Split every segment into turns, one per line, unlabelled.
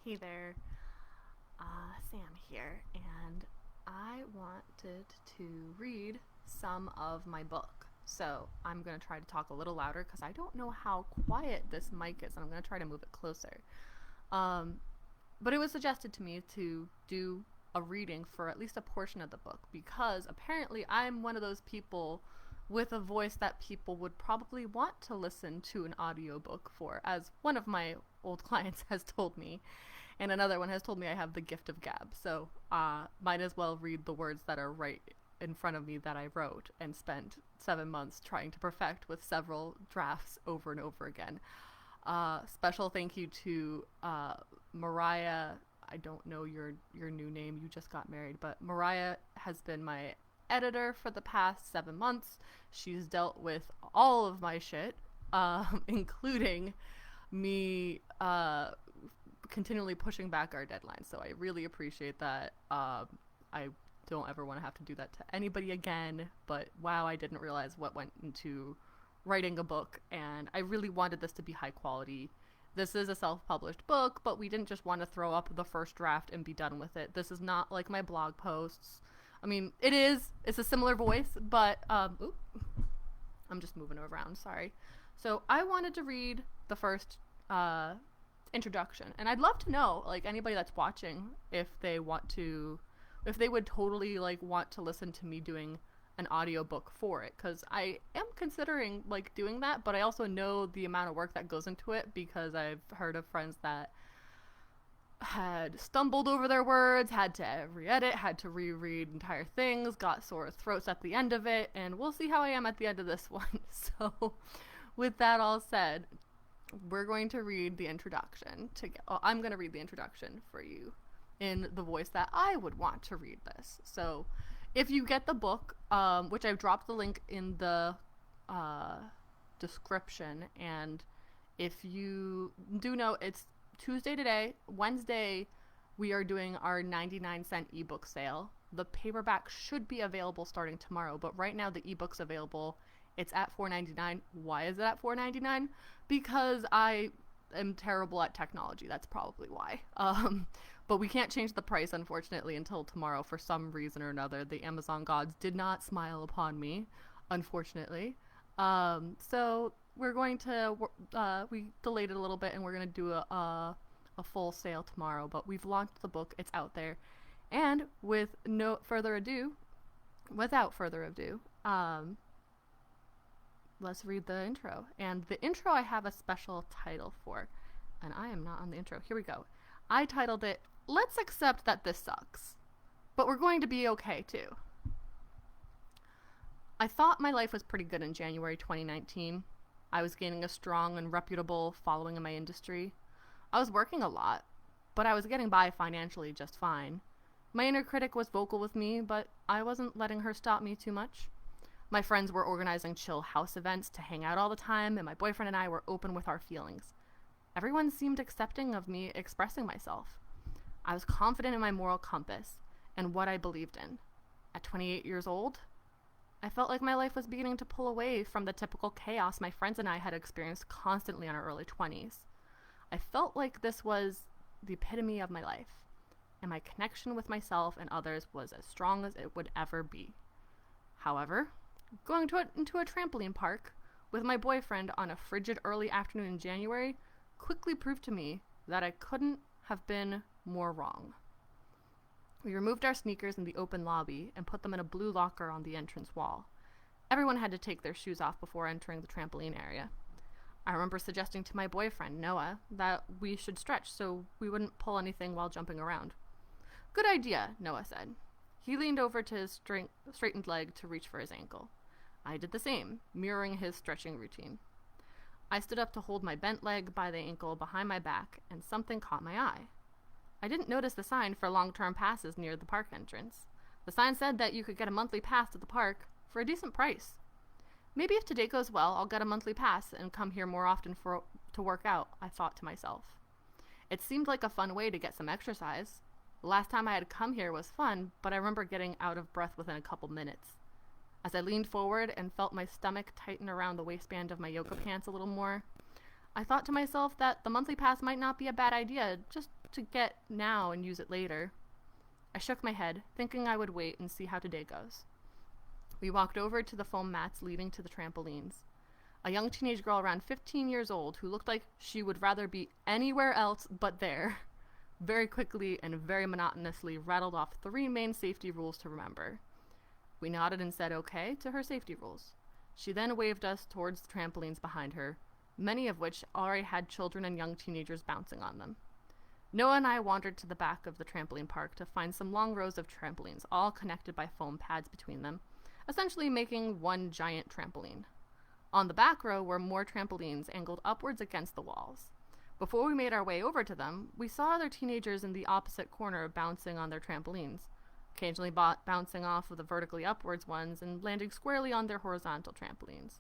Hey there, Sam here, and I wanted to read some of my book. So I'm going to try to talk a little louder because I don't know how quiet this mic is, and I'm going to try to move it closer. Um, but it was suggested to me to do a reading for at least a portion of the book because apparently I'm one of those people with a voice that people would probably want to listen to an audiobook for, as one of my old clients has told me, and another one has told me I have the gift of gab. So might as well read the words that are right in front of me that I wrote and spent 7 months trying to perfect with several drafts over and over again. Special thank you to Mariah. I don't know your new name. You just got married, but Mariah has been my editor for the past 7 months. She's dealt with all of my shit, including me continually pushing back our deadline. So I really appreciate that. I don't ever want to have to do that to anybody again. But wow, I didn't realize what went into writing a book, and I really wanted this to be high quality. This is a self-published book, but we didn't just want to throw up the first draft and be done with it. This is not like my blog posts. I mean, it is. It's a similar voice, but I'm just moving around. Sorry. So I wanted to read the first introduction, and I'd love to know, like, anybody that's watching, if they want to, if they would totally like want to listen to me doing an audiobook for it, because I am considering like doing that, but I also know the amount of work that goes into it because I've heard of friends that had stumbled over their words, had to re-edit, had to reread entire things, got sore throats at the end of it, and we'll see how I am at the end of this one. So with that all said, we're going to read the introduction I'm going to read the introduction for you in the voice that I would want to read this. So if you get the book, which I've dropped the link in the description, and if you do know, it's Tuesday today. Wednesday, we are doing our 99-cent ebook sale. The paperback should be available starting tomorrow, but right now the ebook's available. It's at $4.99. Why is it at $4.99? Because I am terrible at technology. That's probably why. But we can't change the price, unfortunately, until tomorrow for some reason or another. The Amazon gods did not smile upon me, unfortunately. So we're going to, we delayed it a little bit, and we're going to do a full sale tomorrow. But we've launched the book. It's out there. And without further ado, let's read the intro. And the intro I have a special title for, and I am not on the intro. Here we go. I titled it, "Let's Accept That This Sucks, But We're Going to Be Okay Too." I thought my life was pretty good in January 2019. I was gaining a strong and reputable following in my industry. I was working a lot, but I was getting by financially just fine. My inner critic was vocal with me, but I wasn't letting her stop me too much. My friends were organizing chill house events to hang out all the time, and my boyfriend and I were open with our feelings. Everyone seemed accepting of me expressing myself. I was confident in my moral compass and what I believed in. At 28 years old, I felt like my life was beginning to pull away from the typical chaos my friends and I had experienced constantly in our early 20s. I felt like this was the epitome of my life, and my connection with myself and others was as strong as it would ever be. However, going into a trampoline park with my boyfriend on a frigid early afternoon in January quickly proved to me that I couldn't have been more wrong. We removed our sneakers in the open lobby and put them in a blue locker on the entrance wall. Everyone had to take their shoes off before entering the trampoline area. I remember suggesting to my boyfriend, Noah, that we should stretch so we wouldn't pull anything while jumping around. "Good idea," Noah said. He leaned over to his straightened leg to reach for his ankle. I did the same, mirroring his stretching routine. I stood up to hold my bent leg by the ankle behind my back, and something caught my eye. I didn't notice the sign for long-term passes near the park entrance. The sign said that you could get a monthly pass to the park for a decent price. Maybe if today goes well, I'll get a monthly pass and come here more often to work out, I thought to myself. It seemed like a fun way to get some exercise. The last time I had come here was fun, but I remember getting out of breath within a couple minutes. As I leaned forward and felt my stomach tighten around the waistband of my yoga pants a little more, I thought to myself that the monthly pass might not be a bad idea, just to get now and use it later. I shook my head, thinking I would wait and see how today goes. We walked over to the foam mats leading to the trampolines. A young teenage girl around 15 years old who looked like she would rather be anywhere else but there, very quickly and very monotonously rattled off 3 main safety rules to remember. We nodded and said okay to her safety rules. She then waved us towards the trampolines behind her, many of which already had children and young teenagers bouncing on them. Noah and I wandered to the back of the trampoline park to find some long rows of trampolines, all connected by foam pads between them, essentially making one giant trampoline. On the back row were more trampolines angled upwards against the walls. Before we made our way over to them, we saw other teenagers in the opposite corner bouncing on their trampolines, occasionally bouncing off of the vertically upwards ones and landing squarely on their horizontal trampolines.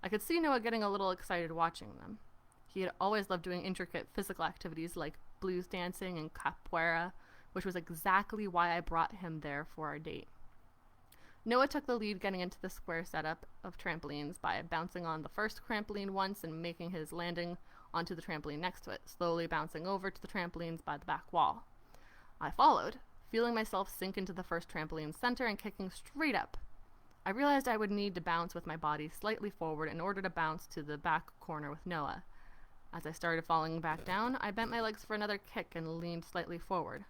I could see Noah getting a little excited watching them. He had always loved doing intricate physical activities like blues dancing and capoeira, which was exactly why I brought him there for our date. Noah took the lead getting into the square setup of trampolines by bouncing on the first trampoline once and making his landing onto the trampoline next to it, slowly bouncing over to the trampolines by the back wall. I followed, feeling myself sink into the first trampoline center and kicking straight up. I realized I would need to bounce with my body slightly forward in order to bounce to the back corner with Noah. As I started falling back down, I bent my legs for another kick and leaned slightly forward.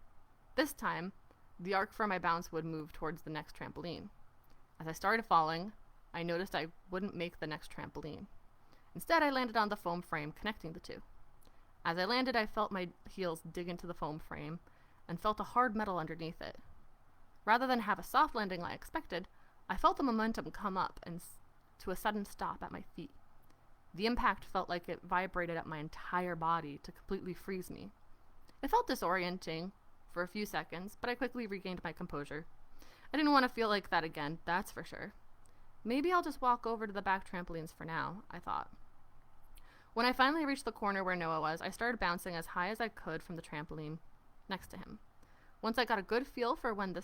This time, the arc for my bounce would move towards the next trampoline. As I started falling, I noticed I wouldn't make the next trampoline. Instead, I landed on the foam frame connecting the two. As I landed, I felt my heels dig into the foam frame and felt a hard metal underneath it. Rather than have a soft landing like I expected, I felt the momentum come up and to a sudden stop at my feet. The impact felt like it vibrated up my entire body to completely freeze me. It felt disorienting for a few seconds, but I quickly regained my composure. I didn't want to feel like that again, that's for sure. Maybe I'll just walk over to the back trampolines for now, I thought. When I finally reached the corner where Noah was, I started bouncing as high as I could from the trampoline next to him. Once I got a good feel for when the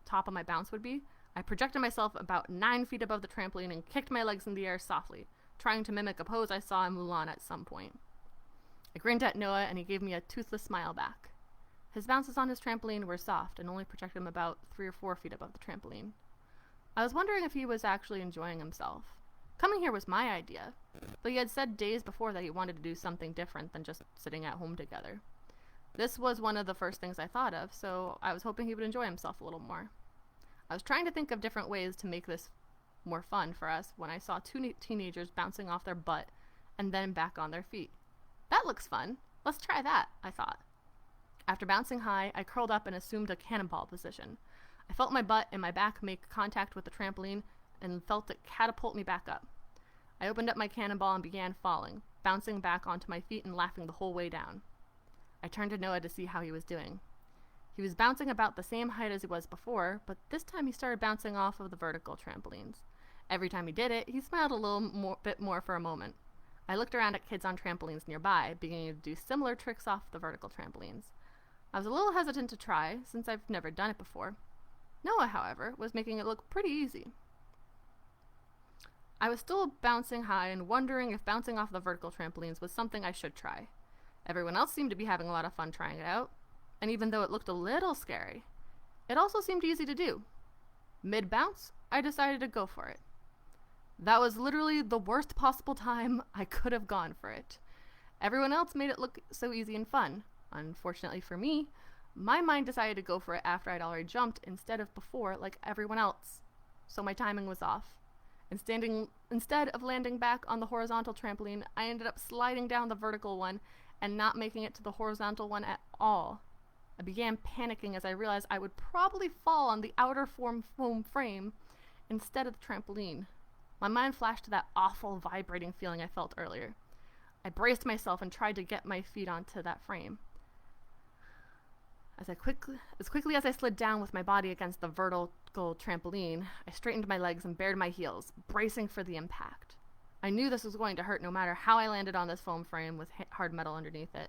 top of my bounce would be, I projected myself about 9 feet above the trampoline and kicked my legs in the air softly, trying to mimic a pose I saw in Mulan at some point. I grinned at Noah and he gave me a toothless smile back. His bounces on his trampoline were soft and only projected him about 3 or 4 feet above the trampoline. I was wondering if he was actually enjoying himself. Coming here was my idea, but he had said days before that he wanted to do something different than just sitting at home together. This was one of the first things I thought of, so I was hoping he would enjoy himself a little more. I was trying to think of different ways to make this more fun for us when I saw 2 teenagers bouncing off their butt and then back on their feet. That looks fun. Let's try that, I thought. After bouncing high, I curled up and assumed a cannonball position. I felt my butt and my back make contact with the trampoline and felt it catapult me back up. I opened up my cannonball and began falling, bouncing back onto my feet and laughing the whole way down. I turned to Noah to see how he was doing. He was bouncing about the same height as he was before, but this time he started bouncing off of the vertical trampolines. Every time he did it, he smiled a bit more for a moment. I looked around at kids on trampolines nearby, beginning to do similar tricks off the vertical trampolines. I was a little hesitant to try, since I've never done it before. Noah, however, was making it look pretty easy. I was still bouncing high and wondering if bouncing off the vertical trampolines was something I should try. Everyone else seemed to be having a lot of fun trying it out, and even though it looked a little scary, it also seemed easy to do. Mid-bounce, I decided to go for it. That was literally the worst possible time I could have gone for it. Everyone else made it look so easy and fun. Unfortunately for me, my mind decided to go for it after I'd already jumped instead of before like everyone else, so my timing was off. Instead of landing back on the horizontal trampoline, I ended up sliding down the vertical one and not making it to the horizontal one at all. I began panicking as I realized I would probably fall on the outer foam frame instead of the trampoline. My mind flashed to that awful vibrating feeling I felt earlier. I braced myself and tried to get my feet onto that frame. As quickly as I slid down with my body against the vertical trampoline, I straightened my legs and bared my heels, bracing for the impact. I knew this was going to hurt no matter how I landed on this foam frame with hard metal underneath it.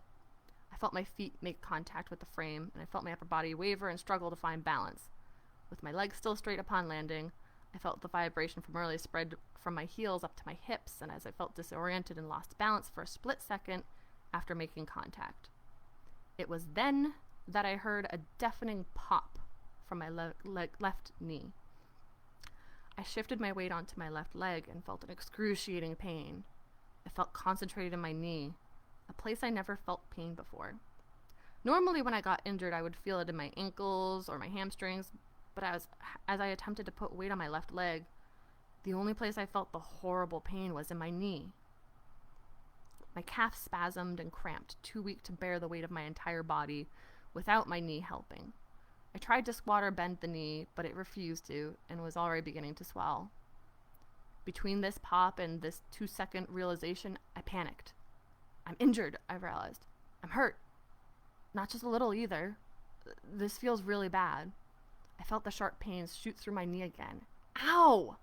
I felt my feet make contact with the frame, and I felt my upper body waver and struggle to find balance. With my legs still straight upon landing, I felt the vibration from earlier spread from my heels up to my hips, and as I felt disoriented and lost balance for a split second after making contact. It was then that I heard a deafening pop from my left knee. I shifted my weight onto my left leg and felt an excruciating pain. I felt concentrated in my knee, a place I never felt pain before. Normally when I got injured, I would feel it in my ankles or my hamstrings, but as I attempted to put weight on my left leg, the only place I felt the horrible pain was in my knee. My calf spasmed and cramped, too weak to bear the weight of my entire body without my knee helping. I tried to squat or bend the knee, but it refused to and was already beginning to swell. Between this pop and this 2-second realization, I panicked. I'm injured, I realized. I'm hurt. Not just a little either. This feels really bad. I felt the sharp pains shoot through my knee again. Ow!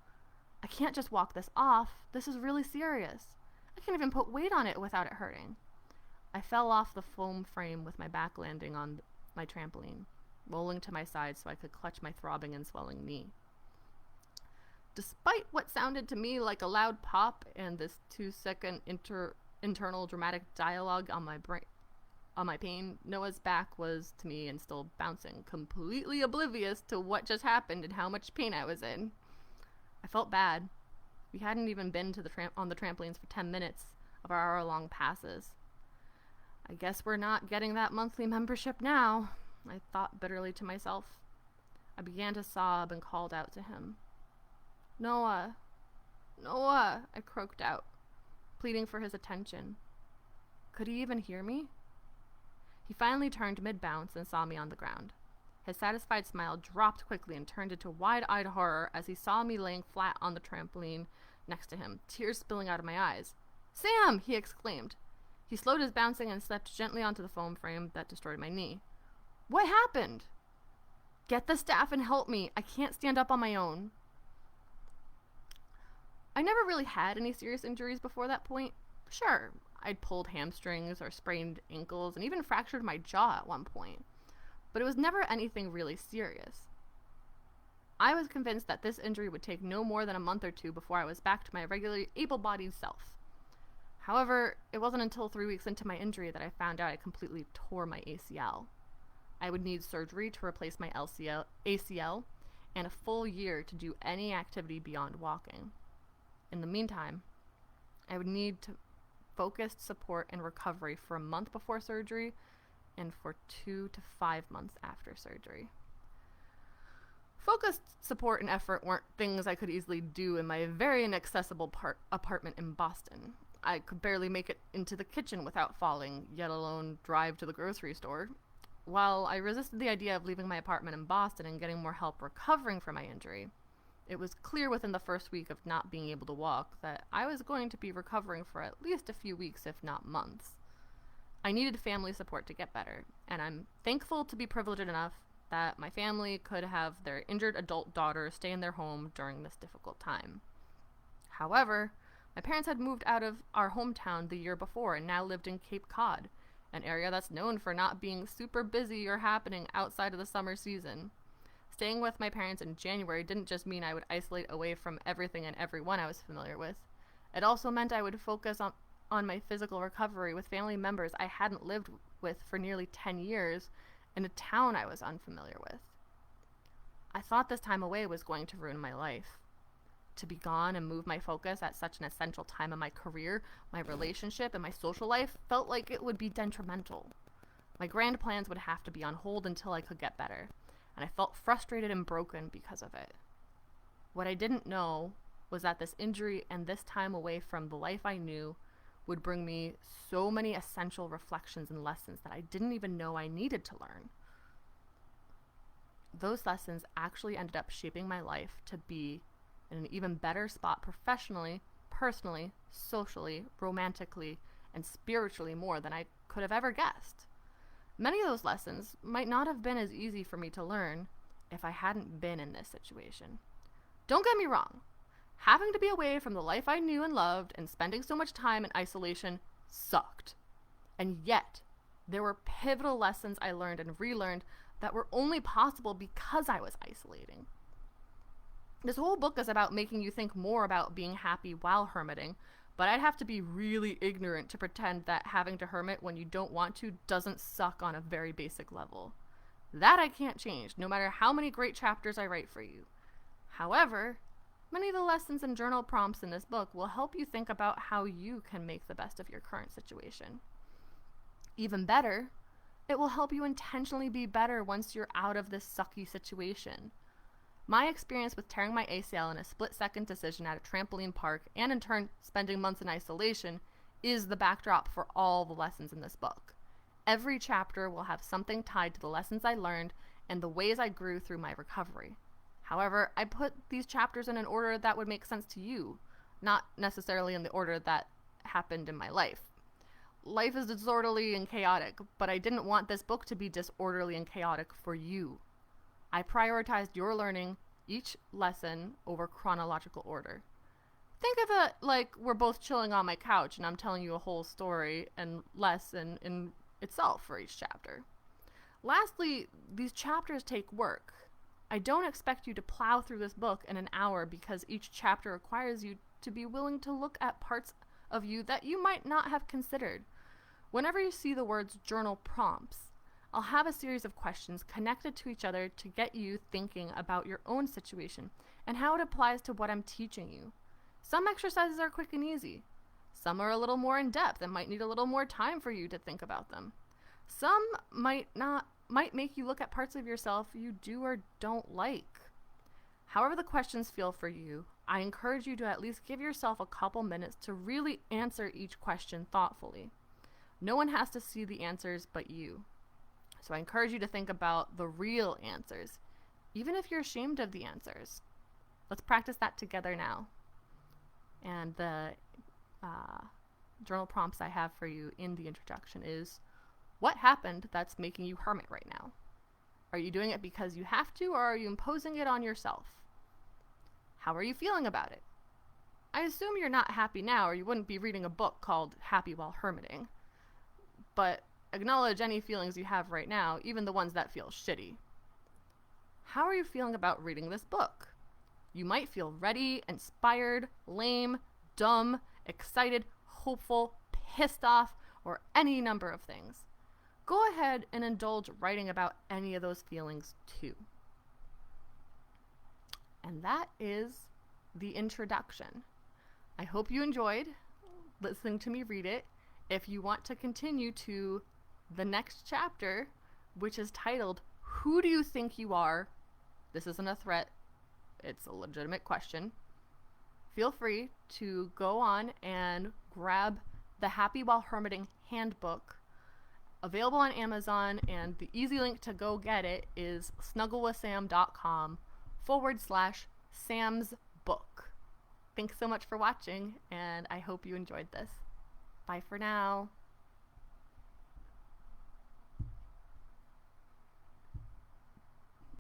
I can't just walk this off. This is really serious. I can't even put weight on it without it hurting. I fell off the foam frame with my back landing on my trampoline, rolling to my side so I could clutch my throbbing and swelling knee. Despite what sounded to me like a loud pop and this 2-second internal dramatic dialogue on my pain, Noah's back was to me and still bouncing, completely oblivious to what just happened and how much pain I was in. I felt bad. We hadn't even been to on the trampolines for 10 minutes of our hour-long passes. I guess we're not getting that monthly membership now, I thought bitterly to myself. I began to sob and called out to him. Noah, Noah, I croaked out, pleading for his attention. Could he even hear me? He finally turned mid-bounce and saw me on the ground. His satisfied smile dropped quickly and turned into wide-eyed horror as he saw me laying flat on the trampoline next to him, tears spilling out of my eyes. Sam! He exclaimed. He slowed his bouncing and stepped gently onto the foam frame that destroyed my knee. What happened? Get the staff and help me. I can't stand up on my own. I never really had any serious injuries before that point. Sure, I'd pulled hamstrings or sprained ankles and even fractured my jaw at one point, but it was never anything really serious. I was convinced that this injury would take no more than a month or two before I was back to my regularly able-bodied self. However, it wasn't until 3 weeks into my injury that I found out I completely tore my ACL. I would need surgery to replace my ACL and a full year to do any activity beyond walking. In the meantime, I would need to focused support and recovery for a month before surgery and for 2 to 5 months after surgery. Focused support and effort weren't things I could easily do in my very inaccessible apartment in Boston. I could barely make it into the kitchen without falling, yet alone drive to the grocery store. While I resisted the idea of leaving my apartment in Boston and getting more help recovering from my injury, it was clear within the first week of not being able to walk that I was going to be recovering for at least a few weeks, if not months. I needed family support to get better, and I'm thankful to be privileged enough that my family could have their injured adult daughter stay in their home during this difficult time. However, my parents had moved out of our hometown the year before and now lived in Cape Cod, an area that's known for not being super busy or happening outside of the summer season. Staying with my parents in January didn't just mean I would isolate away from everything and everyone I was familiar with. It also meant I would focus on my physical recovery with family members I hadn't lived with for nearly 10 years in a town I was unfamiliar with. I thought this time away was going to ruin my life. To be gone and move my focus at such an essential time in my career, my relationship, and my social life felt like it would be detrimental. My grand plans would have to be on hold until I could get better, and I felt frustrated and broken because of it. What I didn't know was that this injury and this time away from the life I knew would bring me so many essential reflections and lessons that I didn't even know I needed to learn. Those lessons actually ended up shaping my life to be in an even better spot professionally, personally, socially, romantically, and spiritually more than I could have ever guessed. Many of those lessons might not have been as easy for me to learn if I hadn't been in this situation. Don't get me wrong. Having to be away from the life I knew and loved and spending so much time in isolation sucked. And yet, there were pivotal lessons I learned and relearned that were only possible because I was isolating. This whole book is about making you think more about being happy while hermiting, but I'd have to be really ignorant to pretend that having to hermit when you don't want to doesn't suck on a very basic level. That I can't change, no matter how many great chapters I write for you. However, many of the lessons and journal prompts in this book will help you think about how you can make the best of your current situation. Even better, it will help you intentionally be better once you're out of this sucky situation. My experience with tearing my ACL in a split-second decision at a trampoline park, and in turn spending months in isolation, is the backdrop for all the lessons in this book. Every chapter will have something tied to the lessons I learned and the ways I grew through my recovery. However, I put these chapters in an order that would make sense to you, not necessarily in the order that happened in my life. Life is disorderly and chaotic, but I didn't want this book to be disorderly and chaotic for you. I prioritized your learning each lesson over chronological order. Think of it like we're both chilling on my couch and I'm telling you a whole story and lesson in itself for each chapter. Lastly, these chapters take work. I don't expect you to plow through this book in an hour because each chapter requires you to be willing to look at parts of you that you might not have considered. Whenever you see the words journal prompts, I'll have a series of questions connected to each other to get you thinking about your own situation and how it applies to what I'm teaching you. Some exercises are quick and easy. Some are a little more in depth and might need a little more time for you to think about them. Some might make you look at parts of yourself you do or don't like. However the questions feel for you, I encourage you to at least give yourself a couple minutes to really answer each question thoughtfully. No one has to see the answers but you. So I encourage you to think about the real answers, even if you're ashamed of the answers. Let's practice that together now. And the journal prompts I have for you in the introduction is, what happened that's making you hermit right now? Are you doing it because you have to, or are you imposing it on yourself? How are you feeling about it? I assume you're not happy now, or you wouldn't be reading a book called Happy While Hermiting. But acknowledge any feelings you have right now, even the ones that feel shitty. How are you feeling about reading this book? You might feel ready, inspired, lame, dumb, excited, hopeful, pissed off, or any number of things. Go ahead and indulge writing about any of those feelings too. And that is the introduction. I hope you enjoyed listening to me read it. If you want to continue to the next chapter, which is titled, Who Do You Think You Are? This isn't a threat. It's a legitimate question. Feel free to go on and grab the Happy While Hermitting Handbook, available on Amazon, and the easy link to go get it is snugglewithsam.com/Sam's book. Thanks so much for watching, and I hope you enjoyed this. Bye for now.